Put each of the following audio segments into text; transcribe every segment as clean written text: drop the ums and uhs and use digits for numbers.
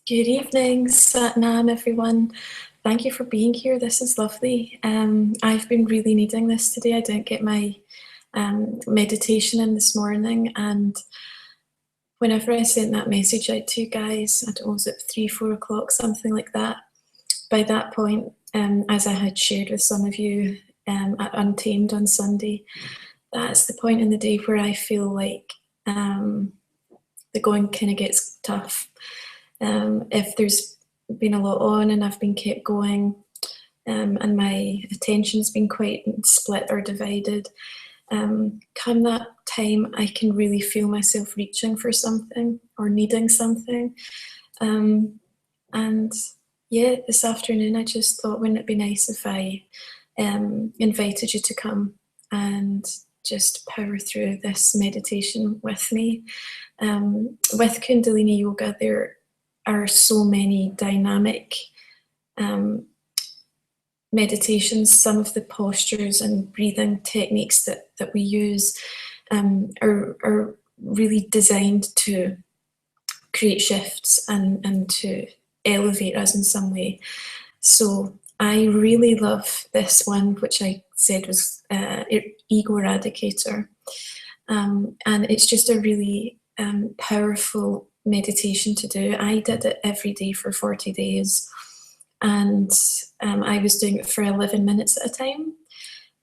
Good evening, Satnam, everyone. Thank you for being here. This is lovely. I've been really needing this today. I didn't get my meditation in this morning, and whenever I sent that message out to you guys, I don't know, was it 3, 4 o'clock, something like that? By that point, as I had shared with some of you at Untamed on Sunday, that's the point in the day where I feel like the going kind of gets tough. If there's been a lot on and I've been kept going, and my attention's been quite split or divided, come that time I can really feel myself reaching for something or needing something. And yeah, this afternoon I just thought, wouldn't it be nice if I invited you to come and just power through this meditation with me. With Kundalini Yoga, there are so many dynamic meditations. Some of the postures and breathing techniques that we use are really designed to create shifts and to elevate us in some way. So I really love this one, which I said was Ego Eradicator. And it's just a really powerful meditation to do. I did it every day for 40 days, and I was doing it for 11 minutes at a time.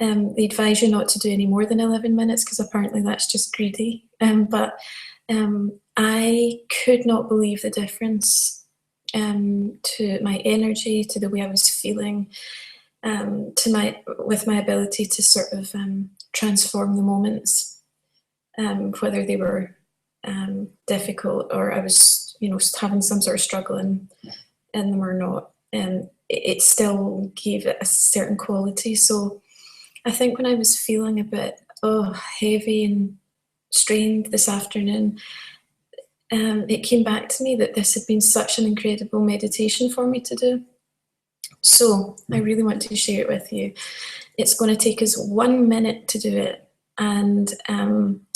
They advise you not to do any more than 11 minutes because apparently that's just greedy. But I could not believe the difference to my energy, to the way I was feeling, with my ability to sort of transform the moments, whether they were difficult or I was, having some sort of struggle in them or not. It still gave it a certain quality. So I think when I was feeling a bit heavy and strained this afternoon, it came back to me that this had been such an incredible meditation for me to do. So I really want to share it with you. It's going to take us 1 minute to do it, and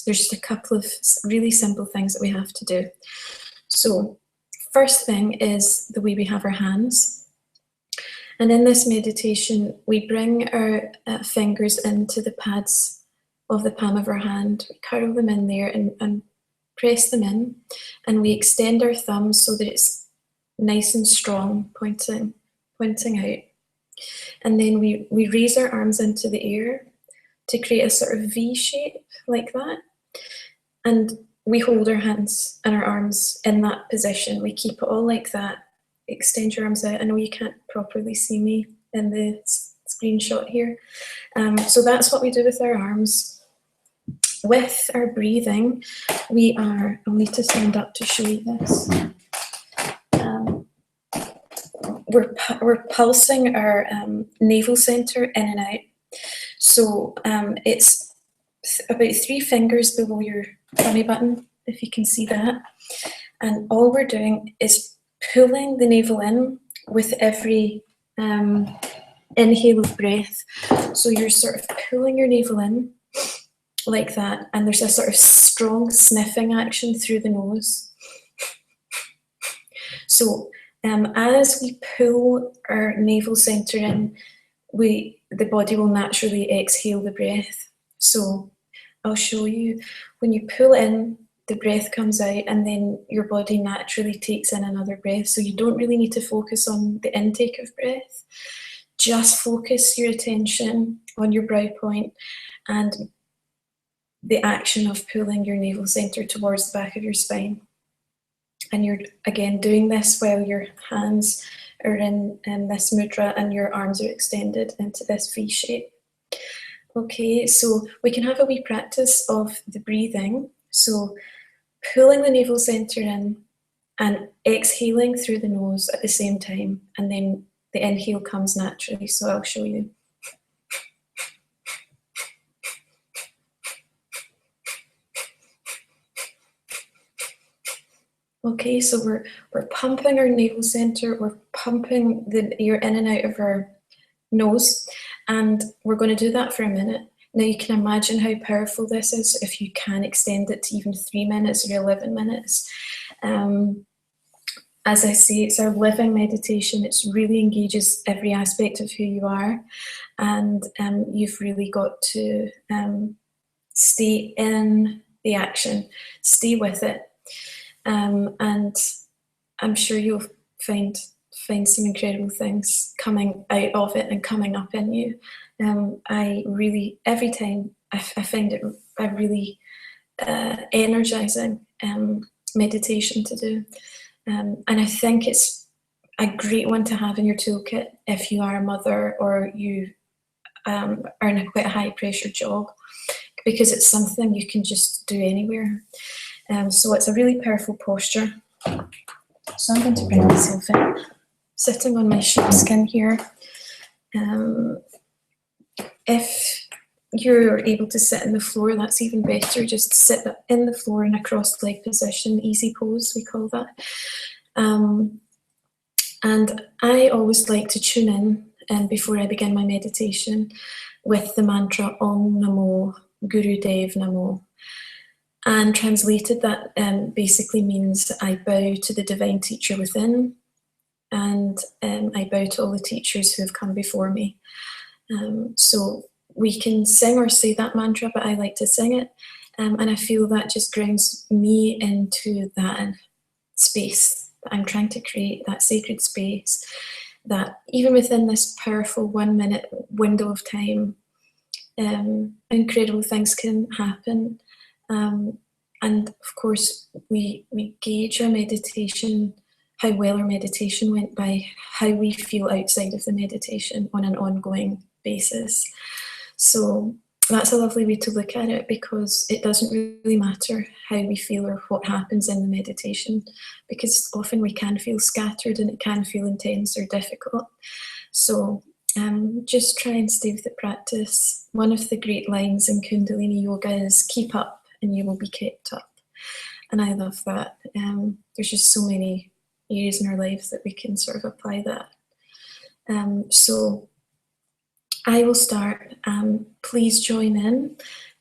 there's just a couple of really simple things that we have to do. So first thing is the way we have our hands. And in this meditation, we bring our fingers into the pads of the palm of our hand, we curl them in there and press them in, and we extend our thumbs so that it's nice and strong, pointing out. And then we raise our arms into the air to create a sort of V shape like that. And we hold our hands and our arms in that position. We keep it all like that. Extend your arms out. I know you can't properly see me in the screenshot here. So that's what we do with our arms. With our breathing, I'll need to stand up to show you this. We're pulsing our navel center in and out. So it's about 3 fingers below your tummy button, if you can see that. And all we're doing is pulling the navel in with every inhale of breath. So you're sort of pulling your navel in like that, and there's a sort of strong sniffing action through the nose. So as we pull our navel center in, the body will naturally exhale the breath. So I'll show you. When you pull in, the breath comes out, and then your body naturally takes in another breath. So you don't really need to focus on the intake of breath. Just focus your attention on your brow point and the action of pulling your navel center towards the back of your spine. And you're, again, doing this while your hands are in this mudra and your arms are extended into this V shape. Okay, so we can have a wee practice of the breathing. So pulling the navel center in and exhaling through the nose at the same time, and then the inhale comes naturally. So I'll show you. Okay, so we're pumping our navel center, we're pumping the air in and out of our nose, and we're going to do that for a minute. Now you can imagine how powerful this is if you can extend it to even 3 minutes or 11 minutes. as I say, it's our living meditation. It really engages every aspect of who you are, and you've really got to stay in the action, stay with it, and I'm sure you'll find some incredible things coming out of it and coming up in you. I really, every time I find it a really energizing meditation to do. And I think it's a great one to have in your toolkit if you are a mother or you are in quite a high pressure job, because it's something you can just do anywhere. So it's a really powerful posture. So I'm going to bring myself in, sitting on my sheepskin here. If you're able to sit on the floor, that's even better. Just sit in the floor in a crossed leg position, easy pose, we call that. And I always like to tune in before I begin my meditation with the mantra Om Namo Gurudev Namo. And translated, that basically means I bow to the divine teacher within, and I bow to all the teachers who have come before me. So we can sing or say that mantra, but I like to sing it. And I feel that just grounds me into that space that I'm trying to create, that sacred space, that even within this powerful 1 minute window of time, incredible things can happen. And of course, we gauge our meditation, how well our meditation went, by how we feel outside of the meditation on an ongoing basis. So that's a lovely way to look at it, because it doesn't really matter how we feel or what happens in the meditation, because often we can feel scattered and it can feel intense or difficult. So just try and stay with the practice. One of the great lines in Kundalini Yoga is keep up and you will be kept up. And I love that. There's just so many areas in our lives that we can sort of apply that. So I will start. Please join in.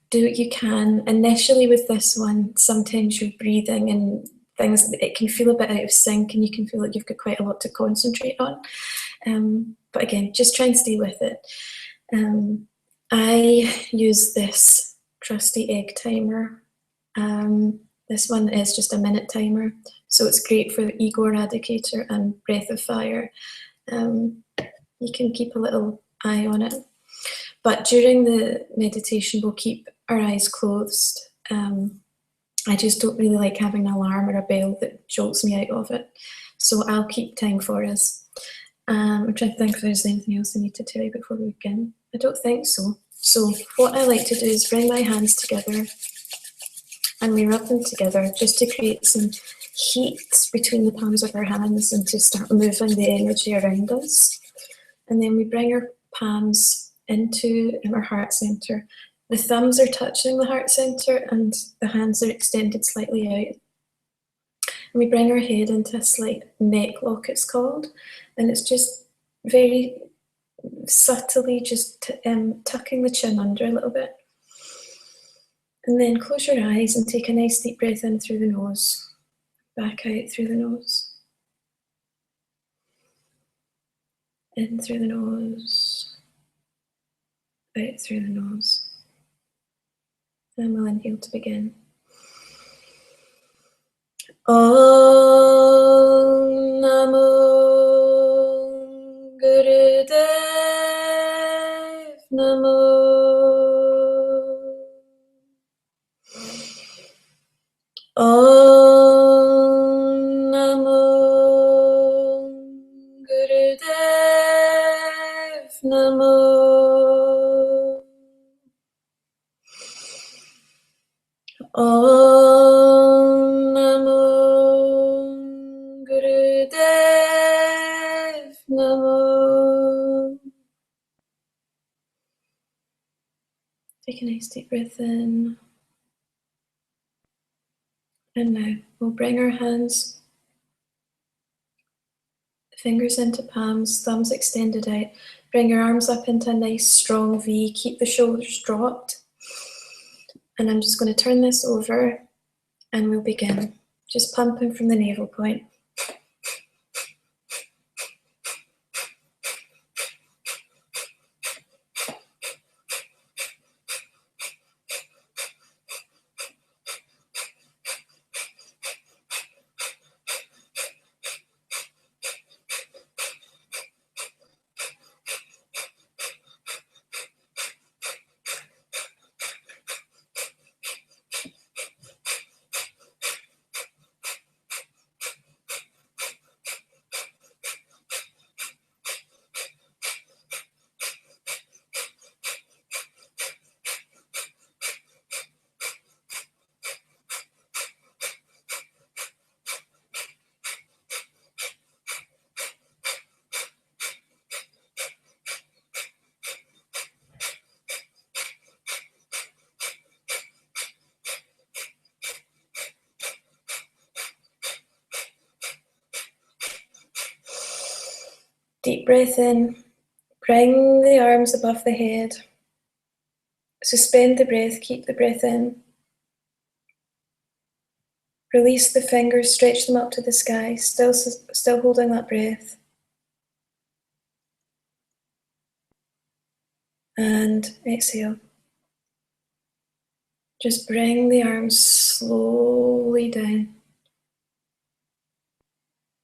Do what you can. Initially with this one, sometimes you're breathing and things, it can feel a bit out of sync and you can feel like you've got quite a lot to concentrate on. But again, just try and stay with it. I use this trusty egg timer. This one is just a minute timer, so it's great for the ego eradicator and breath of fire. You can keep a little eye on it. But during the meditation, we'll keep our eyes closed. I just don't really like having an alarm or a bell that jolts me out of it. So I'll keep time for us. I'm trying to think if there's anything else I need to tell you before we begin. I don't think so. So what I like to do is bring my hands together and we rub them together just to create some heat between the palms of our hands and to start moving the energy around us. And then we bring our palms into our heart center. The thumbs are touching the heart center and the hands are extended slightly out. And we bring our head into a slight neck lock, it's called. And it's just very subtly just tucking the chin under a little bit. And then close your eyes and take a nice deep breath in through the nose, back out through the nose. In through the nose, out through the nose. And we'll inhale to begin. Om Namo Gurudev Namo. Om Namo Gurudev Namo. Om Namo Gurudev Namo. Take a nice deep breath in. And now we'll bring our hands, fingers into palms, thumbs extended out. Bring your arms up into a nice strong V. Keep the shoulders dropped. And I'm just going to turn this over and we'll begin. Just pumping from the navel point. Deep breath in. Bring the arms above the head. Suspend the breath, keep the breath in. Release the fingers, stretch them up to the sky, still holding that breath. And exhale. Just bring the arms slowly down.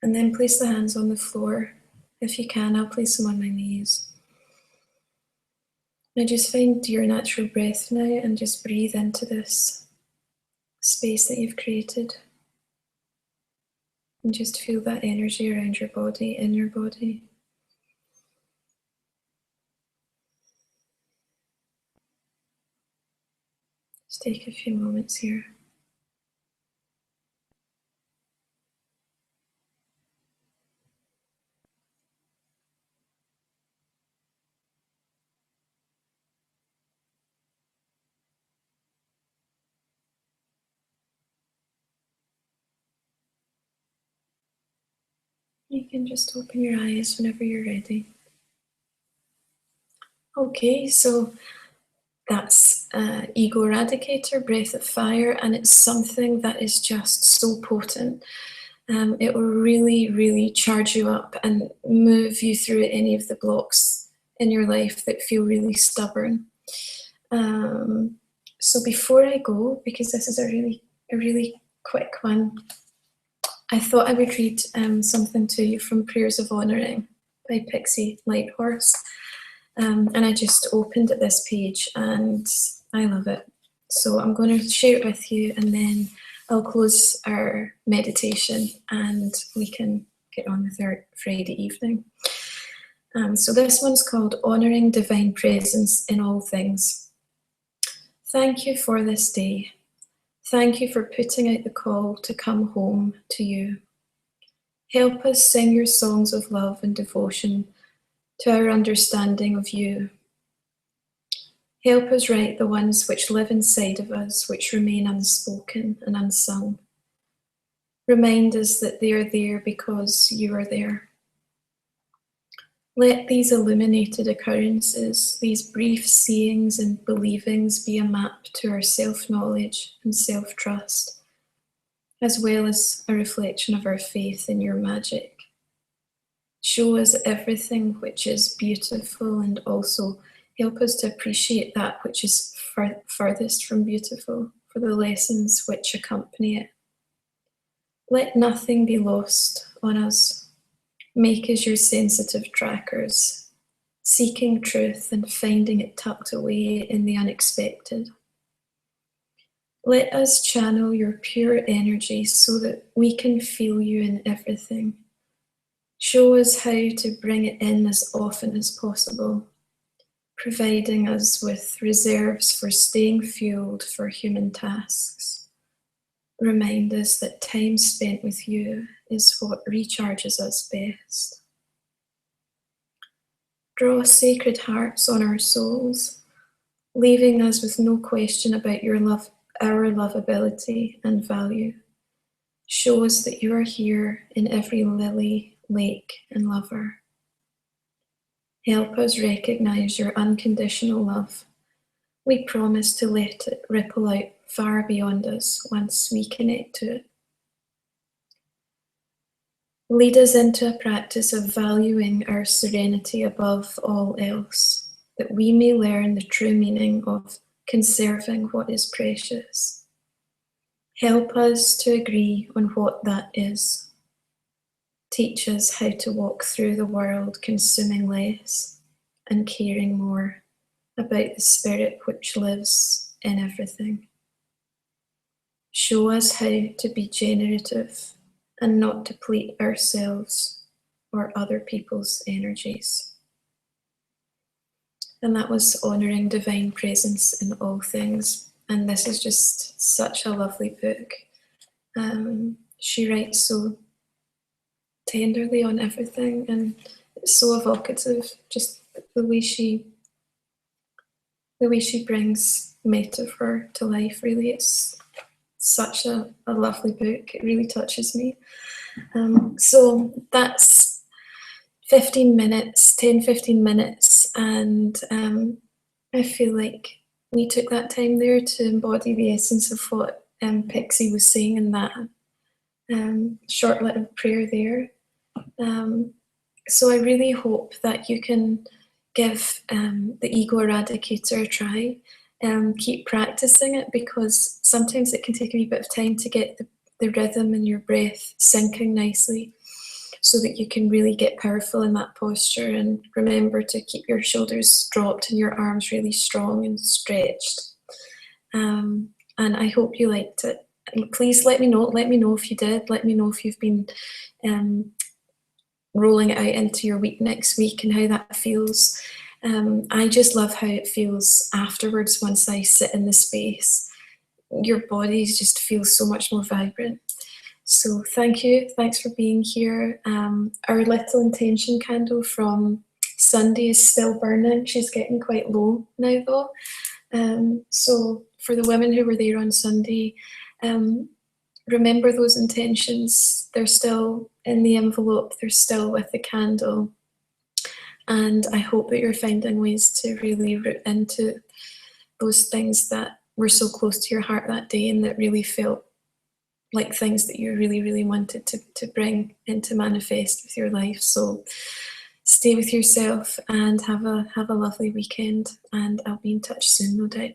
And then place the hands on the floor. If you can, I'll place them on my knees. Now just find your natural breath now and just breathe into this space that you've created. And just feel that energy around your body, in your body. Just take a few moments here. You can just open your eyes whenever you're ready. Okay, so that's Ego Eradicator, Breath of Fire, and it's something that is just so potent. It will really, really charge you up and move you through any of the blocks in your life that feel really stubborn. So before I go, because this is a really quick one, I thought I would read something to you from Prayers of Honouring by Pixie Lighthorse. And I just opened at this page and I love it. So I'm going to share it with you and then I'll close our meditation and we can get on with our Friday evening. So this one's called Honouring Divine Presence in All Things. Thank you for this day. Thank you for putting out the call to come home to you. Help us sing your songs of love and devotion to our understanding of you. Help us write the ones which live inside of us, which remain unspoken and unsung. Remind us that they are there because you are there. Let these illuminated occurrences, these brief seeings and believings be a map to our self-knowledge and self-trust, as well as a reflection of our faith in your magic. Show us everything which is beautiful and also help us to appreciate that which is furthest from beautiful for the lessons which accompany it. Let nothing be lost on us. Make us your sensitive trackers, seeking truth and finding it tucked away in the unexpected. Let us channel your pure energy so that we can feel you in everything. Show us how to bring it in as often as possible, providing us with reserves for staying fueled for human tasks. Remind us that time spent with you is what recharges us best. Draw sacred hearts on our souls, leaving us with no question about your love, our lovability and value. Show us that you are here in every lily, lake, and lover. Help us recognize your unconditional love. We promise to let it ripple out far beyond us once we connect to it. Lead us into a practice of valuing our serenity above all else, that we may learn the true meaning of conserving what is precious. Help us to agree on what that is. Teach us how to walk through the world consuming less and caring more about the spirit which lives in everything. Show us how to be generative and not deplete ourselves or other people's energies. And that was Honouring Divine Presence in All Things. And this is just such a lovely book. She writes so tenderly on everything and it's so evocative, just the way she brings metaphor to life. Really, it's such a lovely book. It really touches me. So that's 15 minutes, 10, 15 minutes, and I feel like we took that time there to embody the essence of what Pixie was saying in that short little prayer there. So I really hope that you can give the Ego Eradicator a try. Keep practicing it, because sometimes it can take a wee bit of time to get the rhythm and your breath syncing nicely, so that you can really get powerful in that posture. And remember to keep your shoulders dropped and your arms really strong and stretched. And I hope you liked it. And please let me know if you did. Let me know if you've been rolling it out into your week next week and how that feels. I just love how it feels afterwards once I sit in the space. Your body just feels so much more vibrant. So thank you. Thanks for being here. Our little intention candle from Sunday is still burning. She's getting quite low now though. So for the women who were there on Sunday, remember those intentions. They're still in the envelope. They're still with the candle. And I hope that you're finding ways to really root into those things that were so close to your heart that day and that really felt like things that you really, really wanted to bring into manifest with your life. So stay with yourself and have a lovely weekend, and I'll be in touch soon, no doubt.